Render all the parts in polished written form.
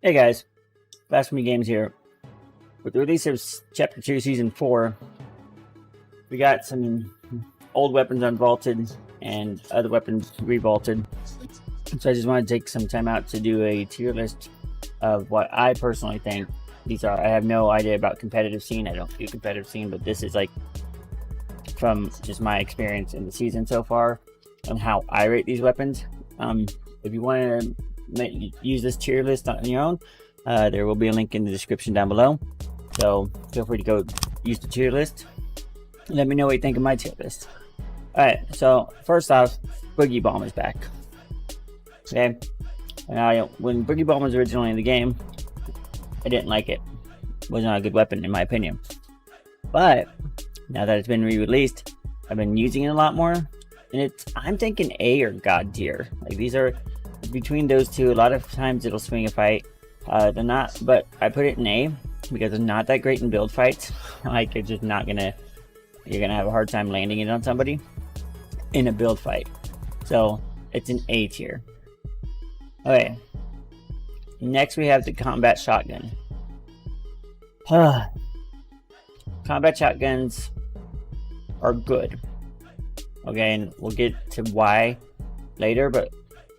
Hey guys, Blasphemy Games here. With the release of Chapter 2 Season 4, we got some old weapons unvaulted and other weapons revaulted. So I just want to take some time out to do a tier list of what I personally think these are. I have no idea about competitive scene. I don't do competitive scene, but this is like from just my experience in the season so far and how I rate these weapons. If you want to use this tier list on your own, there will be a link in the description down below, so feel free to go use the tier list. Let me know what you think of my tier list. Alright, so first off, Boogie Bomb is back. Okay, now when Boogie Bomb was originally in the game, I didn't like it. It was not a good weapon in my opinion, but now that it's been re-released, I've been using it a lot more, and I'm thinking A or God tier. Like, these are between those two. A lot of times it'll swing a fight. They're not, but I put it in A because it's not that great in build fights. Like, it's just not gonna, you're gonna have a hard time landing it on somebody in a build fight. So it's an A tier. Okay, next we have the combat shotgun. Combat shotguns are good. Okay, and we'll get to why later, but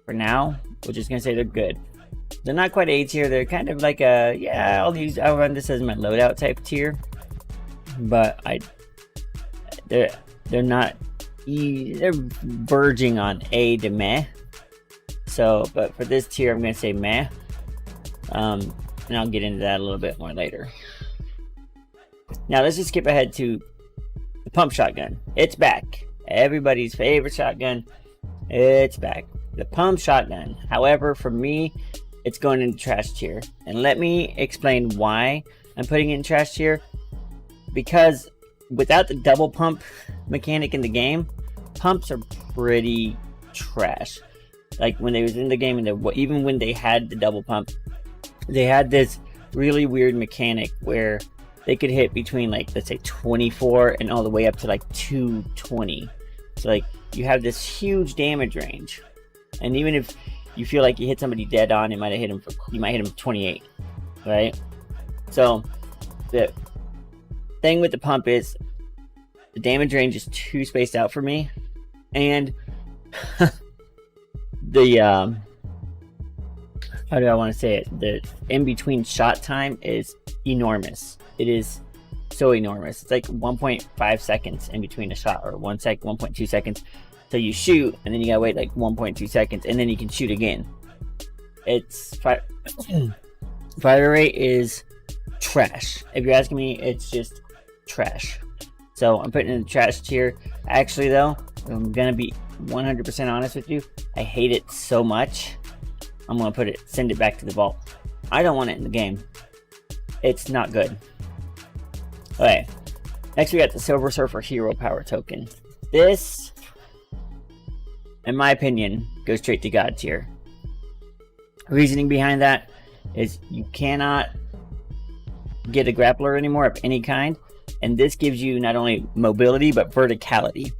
for now, we're just gonna say they're good. They're not quite A tier. They're kind of like a, yeah, I'll run this as my loadout type tier, but they're not they're verging on A to meh. So, but for this tier, I'm gonna say meh. And I'll get into that a little bit more later. Now let's just skip ahead to the pump shotgun. It's back. Everybody's favorite shotgun. It's back. The pump shotgun. However, for me, it's going into trash tier. And let me explain why I'm putting it in trash tier. Because without the double pump mechanic in the game, pumps are pretty trash. Like, when they was in the game, and even when they had the double pump, they had this really weird mechanic where they could hit between, like, let's say 24 and all the way up to like 220. So like, you have this huge damage range, and even if you feel like you hit somebody dead on, you might hit him 28, right? So the thing with the pump is the damage range is too spaced out for me, and the how do I want to say it? The in between shot time is enormous. It is so enormous. It's like 1.5 seconds in between a shot, or 1.2 seconds till you shoot, and then you gotta wait like 1.2 seconds, and then you can shoot again. It's fire rate is trash. If you're asking me, it's just trash. So I'm putting it in the trash tier. Actually, though, I'm gonna be 100% honest with you. I hate it so much. I'm gonna send it back to the vault. I don't want it in the game. It's not good. Okay, next we got the Silver Surfer Hero Power Token. This, in my opinion, goes straight to God tier. Reasoning behind that is you cannot get a grappler anymore of any kind, and this gives you not only mobility but verticality.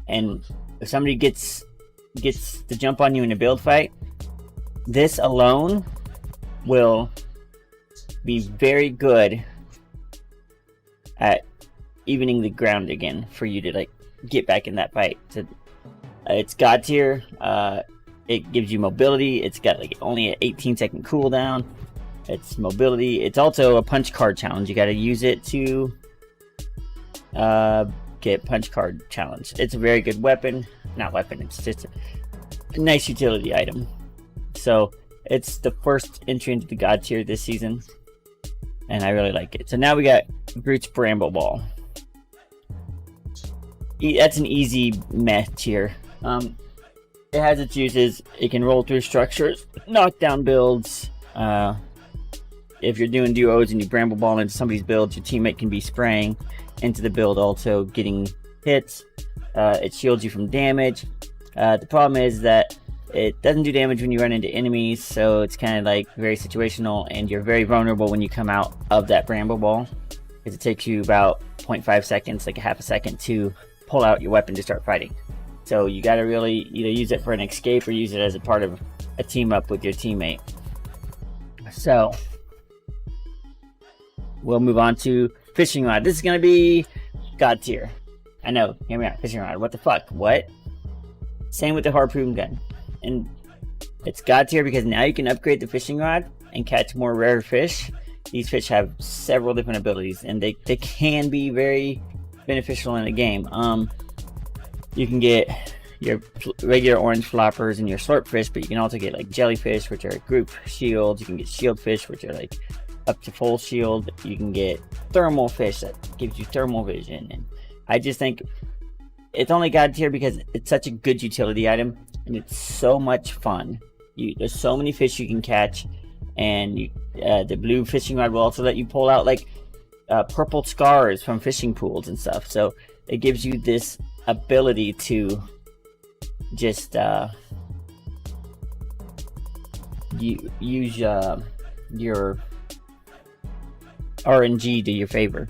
And if somebody gets the jump on you in a build fight, this alone will be very good at evening the ground again for you to like get back in that fight. So, it's God tier. It gives you mobility. It's got like only an 18-second cooldown. It's mobility. It's also a punch card challenge. You got to use it to get punch card challenge. It's a very good weapon. Not weapon. It's just a nice utility item. So it's the first entry into the God tier this season, and I really like it. So now we got Groot's Bramble Ball. That's an easy meh tier. It has its uses. It can roll through structures, knock down builds. If you're doing duos and you Bramble Ball into somebody's build, your teammate can be spraying into the build, also getting hits. It shields you from damage. The problem is that it doesn't do damage when you run into enemies, so it's kind of like very situational, and you're very vulnerable when you come out of that Bramble Ball, because it takes you about 0.5 seconds, like a half a second, to pull out your weapon to start fighting. So you got to really either use it for an escape or use it as a part of a team up with your teammate. So we'll move on to fishing rod. This is gonna be God tier. I know, hear me out. Fishing rod. What the fuck? What? Same with the harpoon gun. And it's God tier because now you can upgrade the fishing rod and catch more rare fish. These fish have several different abilities, and they can be very beneficial in the game. You can get your regular orange floppers and your slurp fish, but you can also get like jellyfish, which are group shields. You can get shield fish, which are like up to full shield. You can get thermal fish that gives you thermal vision, and I just think it's only God tier because it's such a good utility item and it's so much fun. There's so many fish you can catch, and the blue fishing rod will also let you pull out like purple scars from fishing pools and stuff. So it gives you this ability to just use your RNG to your favor.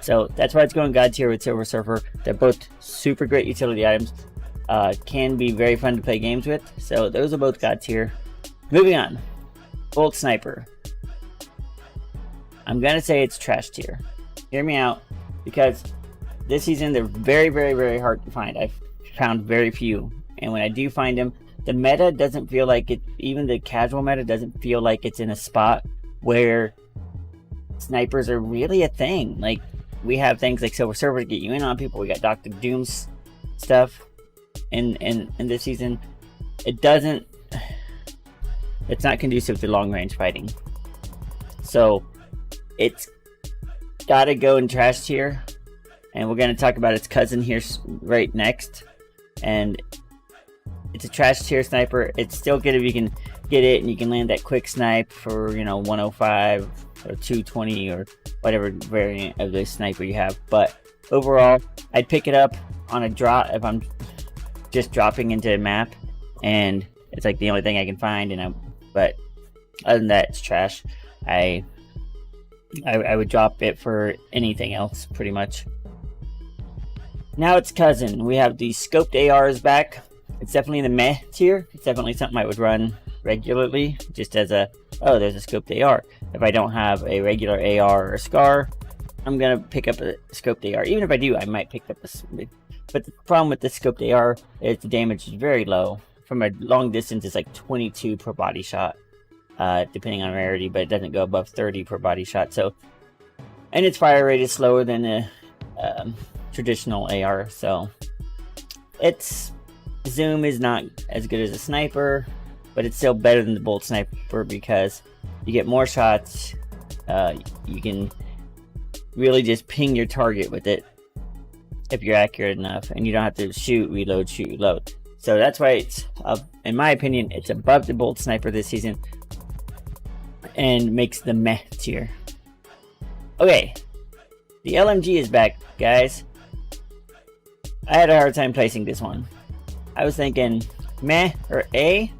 So that's why it's going God tier with Silver Surfer. They're both super great utility items. Can be very fun to play games with. So those are both God tier. Moving on. Bolt Sniper. I'm gonna say it's trash tier. Hear me out, because this season they're very, very, very hard to find. I've found very few, and when I do find them, the meta doesn't feel like it. Even the casual meta doesn't feel like it's in a spot where snipers are really a thing. Like, we have things like Silver Surfer to get you in on people. We got Dr. Doom's stuff in this season. It's not conducive to long range fighting. So it's gotta go in trash tier, and we're gonna talk about its cousin here right next. And it's a trash tier sniper. It's still good if you can get it and you can land that quick snipe for 105 or 220 or whatever variant of the sniper you have. But overall, I'd pick it up on a drop if I'm just dropping into a map and it's like the only thing I can find. But other than that, it's trash. I would drop it for anything else pretty much. Now it's cousin. We have the scoped ARs back. It's definitely in the meh tier. It's definitely something I would run regularly, just as a, oh, there's a scoped AR. If I don't have a regular AR or a SCAR, I'm gonna pick up a scoped AR. Even if I do, I might pick up a. But the problem with the scoped AR is the damage is very low. From a long distance, it's like 22 per body shot, depending on rarity, but it doesn't go above 30 per body shot. So, and its fire rate is slower than a traditional AR. So, its zoom is not as good as a sniper, but it's still better than the bolt sniper because you get more shots. You can really just ping your target with it if you're accurate enough, and you don't have to shoot, reload, shoot, reload. So that's why it's, in my opinion, it's above the bolt sniper this season and makes the meh tier. Okay, the LMG is back, guys. I had a hard time placing this one. I was thinking meh or A,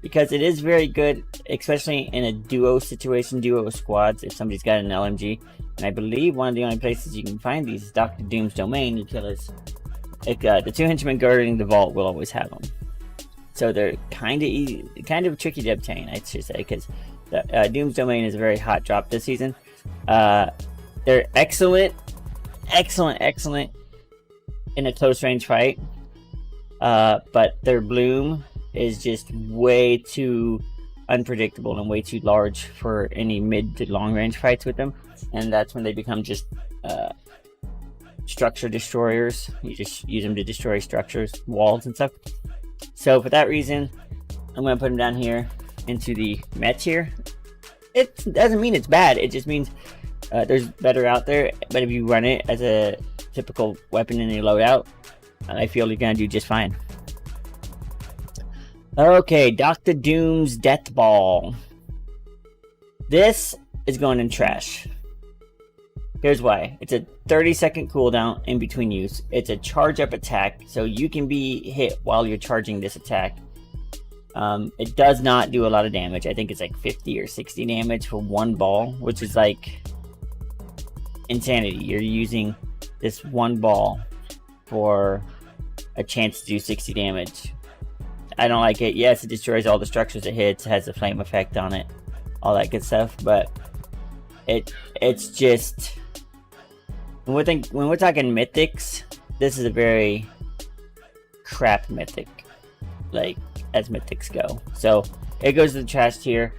because it is very good, especially in a duo situation, duo squads, if somebody's got an LMG. And I believe one of the only places you can find these is Dr. Doom's domain. You kill his, the two henchmen guarding the vault will always have them. So they're kind of easy, kind of tricky to obtain, I should say, because Doom's domain is a very hot drop this season. They're excellent in a close range fight. But their bloom is just way too unpredictable and way too large for any mid to long range fights with them, and that's when they become just structure destroyers. You just use them to destroy structures, walls and stuff. So for that reason, I'm going to put them down here into the meh tier. It doesn't mean it's bad, it just means there's better out there, but if you run it as a typical weapon in your loadout, I feel you're gonna do just fine. Okay, Dr. Doom's Death Ball. This is going in trash. Here's why. It's a 30-second cooldown in between use. It's a charge-up attack, so you can be hit while you're charging this attack. It does not do a lot of damage. I think it's like 50 or 60 damage for one ball, which is like insanity. You're using this one ball for a chance to do 60 damage. I don't like it. Yes, it destroys all the structures it hits. It has a flame effect on it. all that good stuff. But it's just when we're talking mythics, this is a very crap mythic, like as mythics go. So it goes to the trash tier.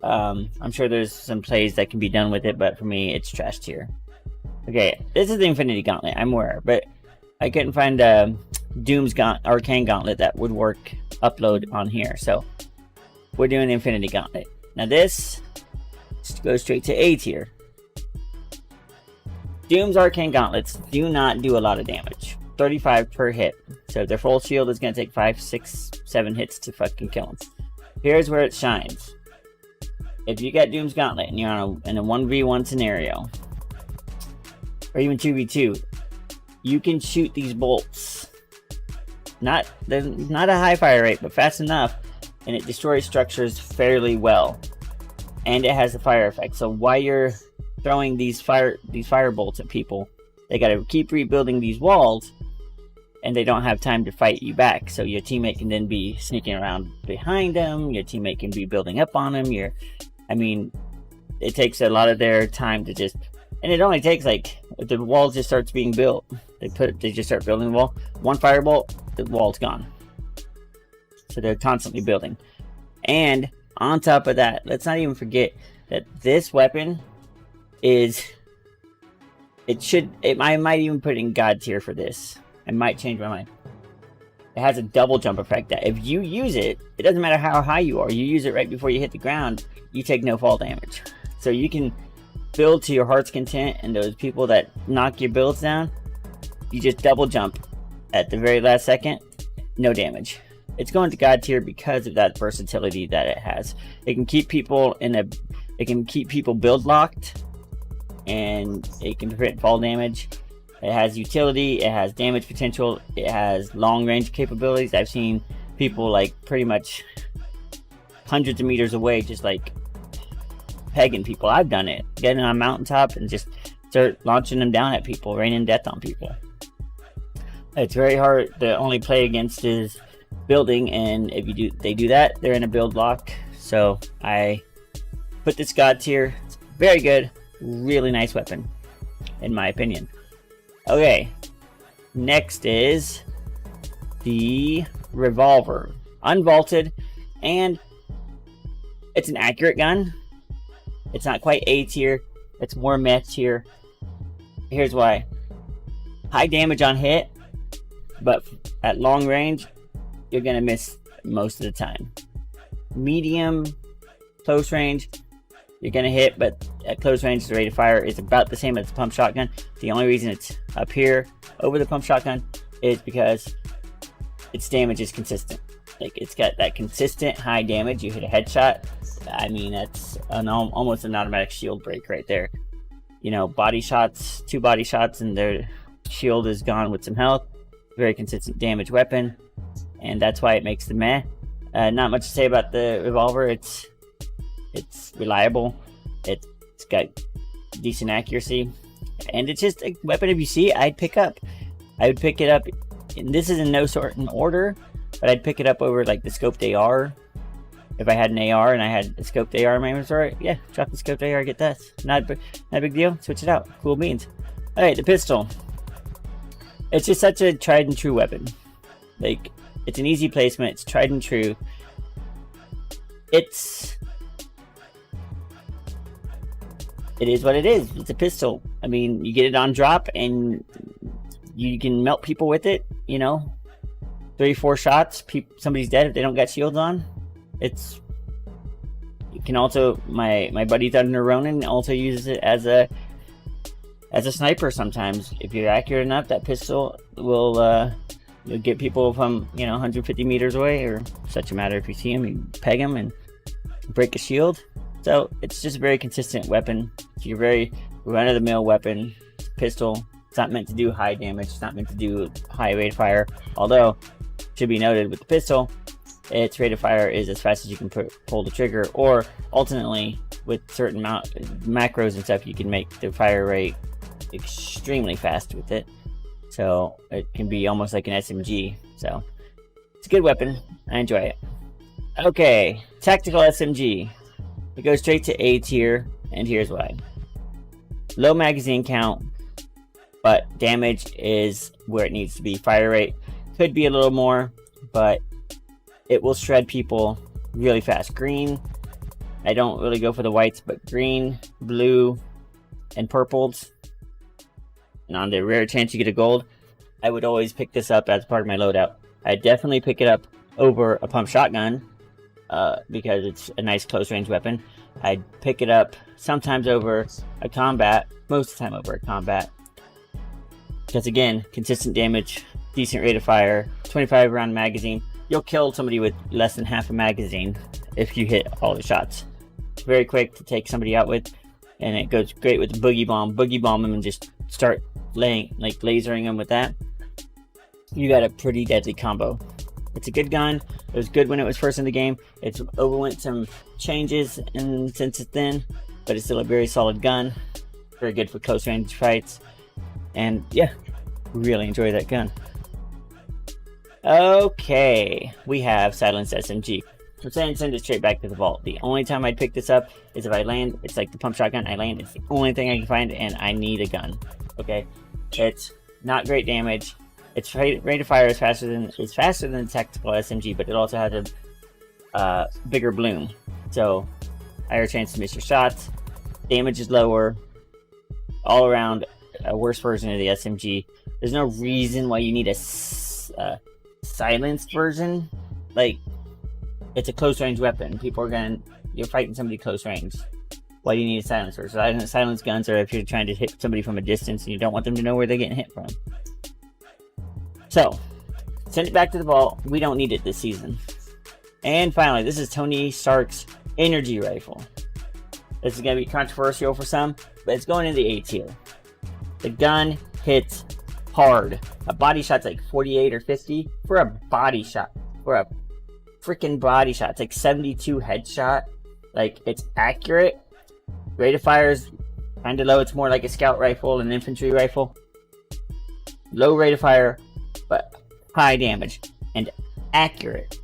I'm sure there's some plays that can be done with it, but for me, it's trash tier. Okay, this is the Infinity Gauntlet. I'm aware, but I couldn't find Doom's Arcane Gauntlet that would work upload on here, so we're doing the Infinity Gauntlet. Now this just goes straight to A tier. Doom's Arcane Gauntlets do not do a lot of damage. 35 per hit. So if their full shield is going to take 5, 6, 7 hits to fucking kill them. Here's where it shines. If you got Doom's Gauntlet and you're in a 1v1 scenario, or even 2v2, you can shoot these bolts. There's not a high fire rate, but fast enough, and it destroys structures fairly well. And it has a fire effect. So while you're throwing these fire bolts at people, they gotta keep rebuilding these walls, and they don't have time to fight you back. So your teammate can then be sneaking around behind them, your teammate can be building up on them, it takes a lot of their time to just, and it only takes like, if the wall just starts being built, they just start building the wall, one firebolt, the wall's gone. So they're constantly building. And on top of that, let's not even forget that this weapon is, I might even put it in God tier for this. I might change my mind. It has a double jump effect that if you use it, it doesn't matter how high you are, you use it right before you hit the ground, you take no fall damage. So you can build to your heart's content, and those people that knock your builds down, you just double jump at the very last second, no damage. It's going to God tier because of that versatility that it has. It can keep people build locked, and it can prevent fall damage. It has utility, it has damage potential, it has long range capabilities. I've seen people like pretty much hundreds of meters away just like pegging people. I've done it, getting on a mountaintop and just start launching them down at people, raining death on people. It's very hard. The only play against is building, and if they do that, they're in a build lock. So I put this God tier. It's very good, really nice weapon in my opinion. Okay, next is the Revolver, unvaulted, and it's an accurate gun. It's not quite A tier, it's more meh tier. Here's why. High damage on hit, but at long range, you're gonna miss most of the time. Medium, close range, you're gonna hit, but at close range, the rate of fire is about the same as the pump shotgun. The only reason it's up here over the pump shotgun is because its damage is consistent. Like, it's got that consistent high damage. You hit a headshot, I mean, that's almost an automatic shield break right there. You know, body shots, 2 body shots, and their shield is gone with some health. Very consistent damage weapon, and that's why it makes the meh. Not much to say about the Revolver. It's reliable, it's got decent accuracy, and it's just a weapon. If you see, I'd pick up. I would pick it up, and this is in no certain order, but I'd pick it up over like the scoped AR. If I had an AR and I had a scoped AR in my inventory, yeah, drop the scoped AR, get that. Not a big deal, switch it out, cool beans. Alright, the pistol. It's just such a tried and true weapon. Like, it's an easy placement, it's tried and true. It is what it is. It's a pistol. I mean, you get it on drop and you can melt people with it, you know. 3-4 shots, somebody's dead if they don't got shields on. You can also, my buddy Thunder Ronin also uses it as a sniper sometimes. If you're accurate enough, that pistol will you'll get people from 150 meters away, or such a matter. If you see them, you peg them and break a shield. So it's just a very consistent weapon. It's your very run-of-the-mill weapon. It's a pistol. It's not meant to do high damage. It's not meant to do high rate of fire. Although, should be noted with the pistol, its rate of fire is as fast as you can pull the trigger, or alternately with certain macros and stuff, you can make the fire rate extremely fast with it. So it can be almost like an SMG. So it's a good weapon. I enjoy it. Okay, tactical SMG. It goes straight to A tier, and here's why. Low magazine count, but damage is where it needs to be. Fire rate could be a little more, but it will shred people really fast. Green, I don't really go for the whites, but green, blue, and purples. And on the rare chance you get a gold, I would always pick this up as part of my loadout. I definitely pick it up over a pump shotgun because it's a nice close range weapon. I'd pick it up sometimes over a combat, most of the time over a combat. Because again, consistent damage, decent rate of fire, 25 round magazine. You'll kill somebody with less than half a magazine if you hit all the shots. It's very quick to take somebody out with, and it goes great with the boogie bomb. Boogie bomb them and just start lasering them with that. You got a pretty deadly combo. It's a good gun. It was good when it was first in the game. It's overwent some changes since then, but it's still a very solid gun. Very good for close range fights. And yeah, really enjoy that gun. Okay, we have silenced SMG. I'm saying send it straight back to the vault. The only time I'd pick this up is if I land. It's like the pump shotgun. I land. It's the only thing I can find, and I need a gun. Okay, it's not great damage. Its rate of fire is faster than the tactical SMG, but it also has a bigger bloom, so higher chance to miss your shots. Damage is lower. All around, a worse version of the SMG. There's no reason why you need a silenced version. Like, it's a close range weapon. You're fighting somebody close range. Why do you need a silencer? Silenced guns are if you're trying to hit somebody from a distance and you don't want them to know where they're getting hit from. So, send it back to the vault. We don't need it this season. And finally, this is Tony Stark's energy rifle. This is going to be controversial for some, but it's going in the A tier. The gun hits hard. A body shot's like 48 or 50 for a body shot. For a freaking body shot. It's like 72 headshot. Like, it's accurate. Rate of fire is kind of low. It's more like a scout rifle, an infantry rifle. Low rate of fire, but high damage and accurate.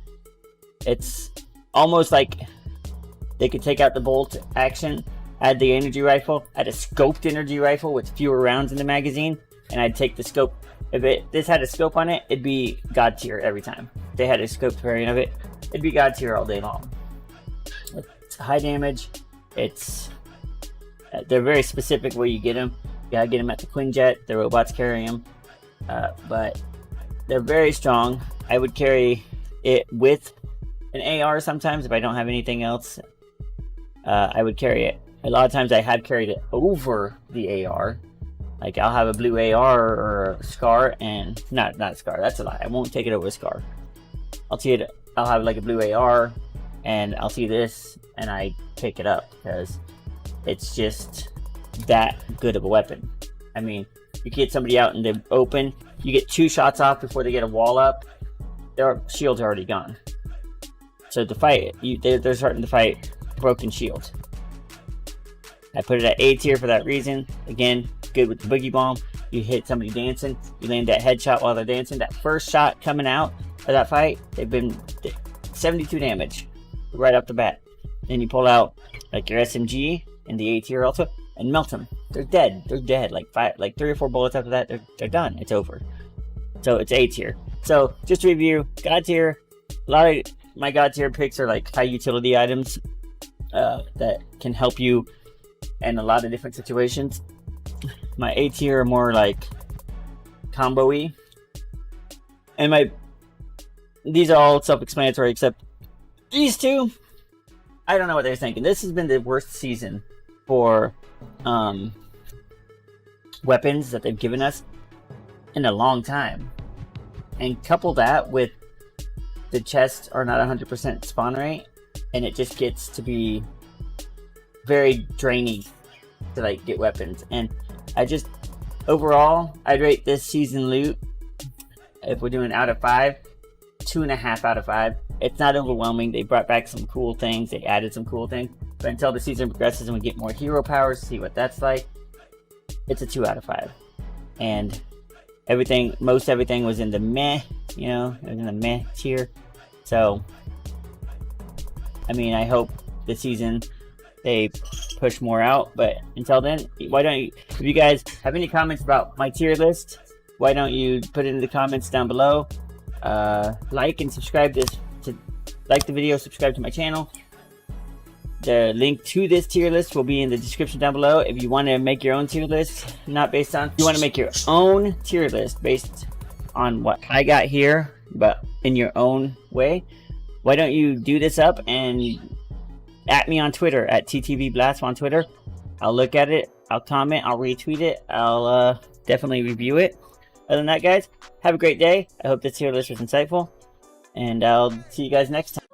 It's almost like they could take out the bolt action, add the energy rifle, add a scoped energy rifle with fewer rounds in the magazine, and I'd take the scope. If this had a scope on it, it'd be god tier every time. If they had a scoped variant of it, it'd be god tier all day long. It's high damage. They're very specific where you get them. You gotta get them at the Quinjet. The robots carry them, but they're very strong. I would carry it with an AR sometimes if I don't have anything else. I would carry it. A lot of times I have carried it over the AR. Like, I'll have a blue AR or a SCAR, and not SCAR. That's a lie. I won't take it over a SCAR. I'll have like a blue AR, and I'll see this, and I pick it up because it's just that good of a weapon. I mean, you get somebody out in the open, you get 2 shots off before they get a wall up, their shield's already gone. So to fight, they're starting to fight broken shield. I put it at A tier for that reason. Again, good with the boogie bomb. You hit somebody dancing, you land that headshot while they're dancing. That first shot coming out of that fight, they've been 72 damage right off the bat. Then you pull out like your SMG in the A tier also and melt them. They're dead. They're dead. Like 3 or 4 bullets after that, they're done. It's over. So it's A tier. So just to review, God tier. A lot of my God tier picks are like high utility items that can help you in a lot of different situations. My A tier are more like combo-y. And these are all self-explanatory except these two. I don't know what they're thinking. This has been the worst season for weapons that they've given us in a long time. And couple that with the chests are not 100% spawn rate, and it just gets to be very draining to like get weapons. And overall, I'd rate this season loot, if we're doing out of 5, 2.5 out of 5. It's not overwhelming. They brought back some cool things. They added some cool things. But until the season progresses and we get more hero powers, see what that's like, it's a 2 out of 5. And most everything was in the meh, it was in the meh tier. So, I mean, I hope the season they push more out. But until then, why don't you, if you guys have any comments about my tier list, why don't you put it in the comments down below. Like and subscribe like the video, subscribe to my channel. The link to this tier list will be in the description down below. If you want to make your own tier list, not based on, you want to make your own tier list based on what I got here, but in your own way, why don't you do this up and at me on Twitter at TTVBlast on Twitter. I'll look at it, I'll comment, I'll retweet it, I'll definitely review it. Other than that, guys, have a great day. I hope this tier list was insightful, and I'll see you guys next time.